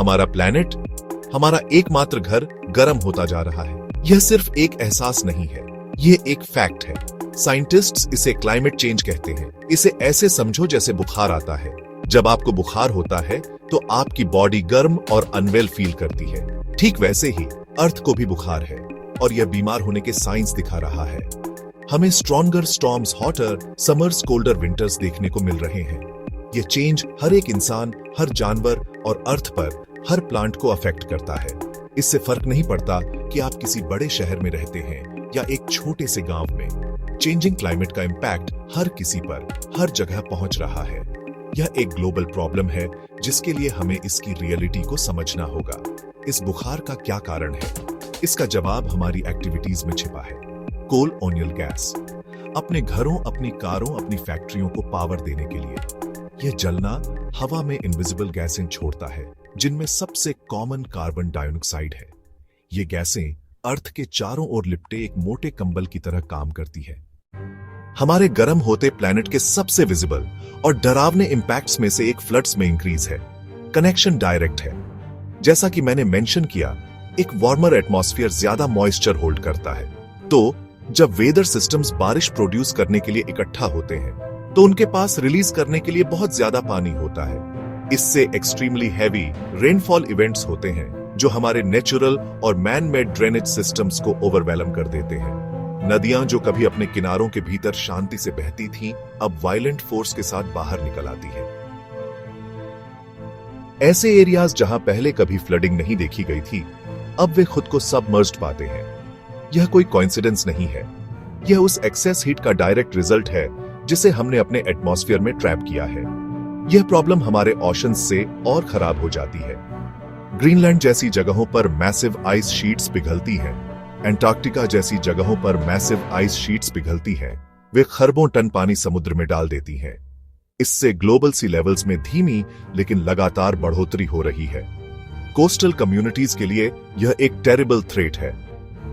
हमारा प्लैनेट, हमारा एकमात्र घर गर्म होता जा रहा है। यह सिर्फ एक एहसास नहीं है, यह एक फैक्ट है। साइंटिस्ट्स इसे क्लाइमेट चेंज कहते हैं। इसे ऐसे समझो जैसे बुखार आता है। जब आपको बुखार होता है तो आपकी बॉडी गर्म और अनवेल फील करती है। ठीक वैसे ही अर्थ को भी बुखार है और यह बीमार होने के साइंस दिखा रहा है। हमें stronger storms, hotter summers, colder winters देखने को मिल रहे हैं। यह चेंज हर एक इंसान, हर जानवर और अर्थ पर हर प्लांट को अफेक्ट करता है। इससे फर्क नहीं पड़ता कि आप किसी बड़े शहर में रहते हैं या एक छोटे से गांव में। चेंजिंग क्लाइमेट का इम्पैक्ट हर किसी पर, हर जगह पहुंच रहा है। यह एक ग्लोबल प्रॉब्लम है जिसके लिए हमें इसकी रियलिटी को समझना होगा। इस बुखार का क्या कारण है? इसका जवाब हमारी एक्टिविटीज में छिपा है। कोल ओनियल गैस। अपने घरों, अपनी कारों, अपनी फैक्ट्रियों को पावर देने के लिए यह जलना हवा में इनविजिबल गैसें छोड़ता है, जिनमें सबसे कॉमन कार्बन डाइऑक्साइड है। ये गैसें अर्थ के चारों ओर लिपटे एक मोटे कंबल की तरह काम करती है। हमारे गर्म होते प्लैनेट के सबसे विजिबल और डरावने इंपैक्ट्स में से एक फ्लड्स में इंक्रीज है। कनेक्शन डायरेक्ट है। जैसा कि मैंने मेंशन किया, एक वार्मर एटमॉस्फेयर ज्यादा मॉइस्चर होल्ड करता है। तो जब वेदर सिस्टम्स बारिश प्रोड्यूस करने के लिए इकट्ठा होते हैं तो उनके पास रिलीज करने के लिए बहुत ज्यादा पानी होता है। इससे एक्सट्रीमली हैवी रेनफॉल इवेंट्स होते हैं जो हमारे नेचुरल और मैन मेड ड्रेनेज सिस्टम्स को ओवरवेलम कर देते हैं। नदियां जो कभी अपने किनारों के भीतर शांति से बहती थीं, अब वायलेंट फोर्स के साथ बाहर निकल आती है। ऐसे एरियाज जहां पहले कभी फ्लडिंग नहीं देखी गई थी, अब वे खुद को सबमर्ज्ड पाते हैं। यह कोई कोइंसिडेंस नहीं है, यह उस एक्सेस हीट का डायरेक्ट रिजल्ट है जिसे हमने अपने एटमॉस्फेयर में ट्रैप किया है। यह प्रॉब्लम हमारे ओशंस से और खराब हो जाती है। ग्रीनलैंड जैसी जगहों पर मैसिव आइस शीट्स पिघलती हैं, एंटार्क्टिका जैसी जगहों पर मैसिव आइस शीट्स पिघलती हैं। वे खरबों टन पानी समुद्र में डाल देती हैं। इससे ग्लोबल सी लेवल्स में धीमी लेकिन लगातार बढ़ोतरी हो रही है। कोस्टल कम्युनिटीज के लिए यह एक टेरिबल थ्रेट है।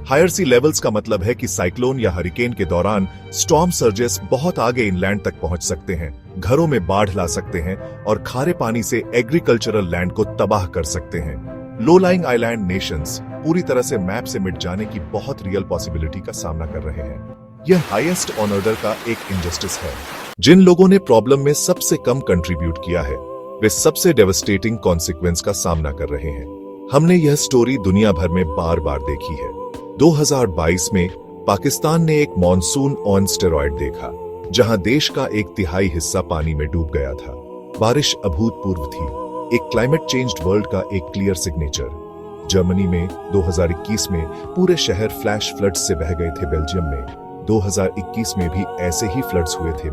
हायर सी लेवल्स का मतलब है कि साइक्लोन या हरिकेन के दौरान स्टॉर्म सर्जेस बहुत आगे इनलैंड तक पहुंच सकते हैं, घरों में बाढ़ ला सकते हैं और खारे पानी से एग्रीकल्चरल लैंड को तबाह कर सकते हैं। लो लाइंग आइलैंड नेशंस पूरी तरह से मैप से मिट जाने की बहुत रियल पॉसिबिलिटी का सामना कर रहे हैं। यह हाईएस्ट ऑन ऑर्डर का एक इंजस्टिस है। जिन लोगों ने प्रॉब्लम में सबसे कम कंट्रीब्यूट किया है, वे सबसे डेवस्टेटिंग कॉन्सिक्वेंस का सामना कर रहे हैं। हमने यह स्टोरी दुनिया भर में बार बार देखी है। 2022 में पाकिस्तान ने एक मॉनसून ऑन स्टेरॉइड देखा, जहां देश का 1/3 हिस्सा पानी में डूब गया था। बारिश अभूतपूर्व थी, एक क्लाइमेट चेंज्ड वर्ल्ड का एक क्लियर सिग्नेचर। जर्मनी में 2021 में पूरे शहर फ्लैश फ्लड्स से बह गए थे। बेल्जियम में 2021 में भी ऐसे ही फ्लड्स हुए थे।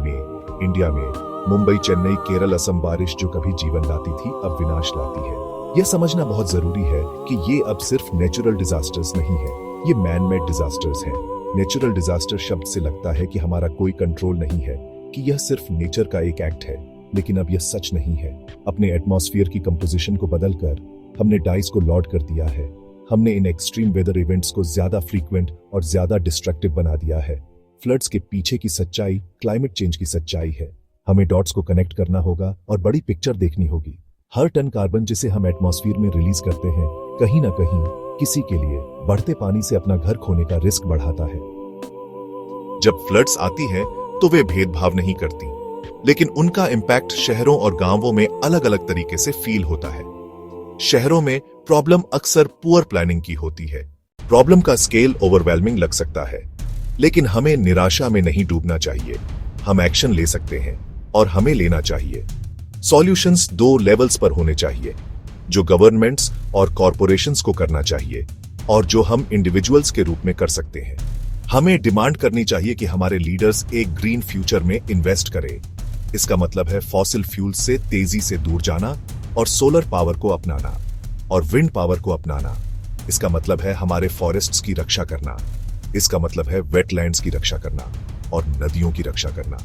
इंडिया में मुंबई, चेन्नई, केरल, असम बारिश जो कभी जीवन लाती थी अब विनाश लाती है। यह समझना बहुत जरूरी है कि ये अब सिर्फ नेचुरल डिजास्टर्स नहीं है, ये मैन मेड डिजास्टर्स हैं। नेचुरल डिजास्टर शब्द से लगता है कि हमारा कोई कंट्रोल नहीं है, कि यह सिर्फ नेचर का एक एक्ट है, लेकिन अब यह सच नहीं है। अपने एटमॉस्फेयर की कंपोजिशन को बदलकर हमने डाइस को लॉर्ड कर दिया है। हमने इन एक्सट्रीम वेदर इवेंट्स को ज्यादा फ्रीक्वेंट और ज्यादा डिस्ट्रक्टिव बना दिया है। फ्लड्स के पीछे की सच्चाई क्लाइमेट चेंज की सच्चाई है। हमें डॉट्स को कनेक्ट करना होगा और बड़ी पिक्चर देखनी होगी। हर टन कार्बन जिसे हम एटमॉस्फेयर में रिलीज करते हैं, कहीं ना कहीं किसी के लिए बढ़ते पानी से अपना घर खोने का रिस्क बढ़ाता है। जब फ्लड्स आती हैं, तो वे भेदभाव नहीं करती, लेकिन उनका इंपैक्ट शहरों और गांवों में अलग अलग तरीके से फील होता है। शहरों में प्रॉब्लम अक्सर पुअर प्लानिंग की होती है। प्रॉब्लम का स्केल ओवरवेलमिंग लग सकता है, लेकिन हमें निराशा में नहीं डूबना चाहिए। हम एक्शन ले सकते हैं और हमें लेना चाहिए। सॉल्यूशंस 2 लेवल्स पर होने चाहिए, जो गवर्नमेंट्स और कॉरपोरेशंस को करना चाहिए और जो हम इंडिविजुअल्स के रूप में कर सकते हैं। हमें डिमांड करनी चाहिए कि हमारे लीडर्स एक ग्रीन फ्यूचर में इन्वेस्ट करें। इसका मतलब है फॉसिल फ्यूल से तेजी से दूर जाना और सोलर पावर को अपनाना और विंड पावर को अपनाना। इसका मतलब है हमारे फॉरेस्ट्स की रक्षा करना। इसका मतलब है वेटलैंड्स की रक्षा करना और नदियों की रक्षा करना।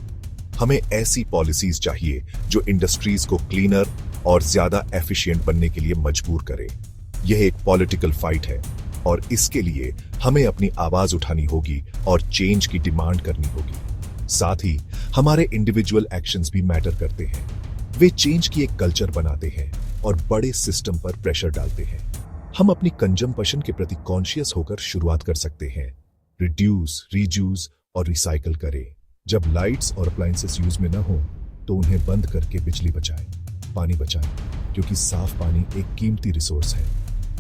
हमें ऐसी पॉलिसीज चाहिए जो इंडस्ट्रीज को क्लीनर और ज्यादा एफिशिएंट बनने के लिए मजबूर करे। यह एक पॉलिटिकल फाइट है और इसके लिए हमें अपनी आवाज उठानी होगी और चेंज की डिमांड करनी होगी। साथ ही हमारे इंडिविजुअल एक्शंस भी मैटर करते हैं। वे चेंज की एक कल्चर बनाते हैं। और बड़े सिस्टम पर प्रेशर डालते हैं। हम अपनी कंजम्पशन के प्रति कॉन्शियस होकर शुरुआत कर सकते हैं। रिड्यूस, रीयूज और रिसाइकल करें। जब लाइट्स और अप्लायंसेस यूज में न हो तो उन्हें बंद करके बिजली बचाएं, पानी बचाएं, क्योंकि साफ पानी एक कीमती रिसोर्स है।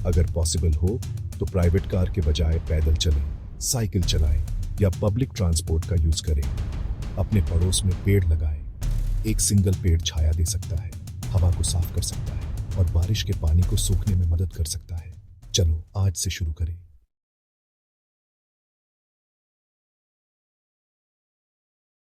अगर पॉसिबल हो तो प्राइवेट कार के बजाय पैदल चलें, साइकिल चलाएं या पब्लिक ट्रांसपोर्ट का यूज करें। अपने पड़ोस में पेड़ लगाएं। एक सिंगल पेड़ छाया दे सकता है, हवा को साफ कर सकता है और बारिश के पानी को सोखने में मदद कर सकता है। चलो आज से शुरू करें।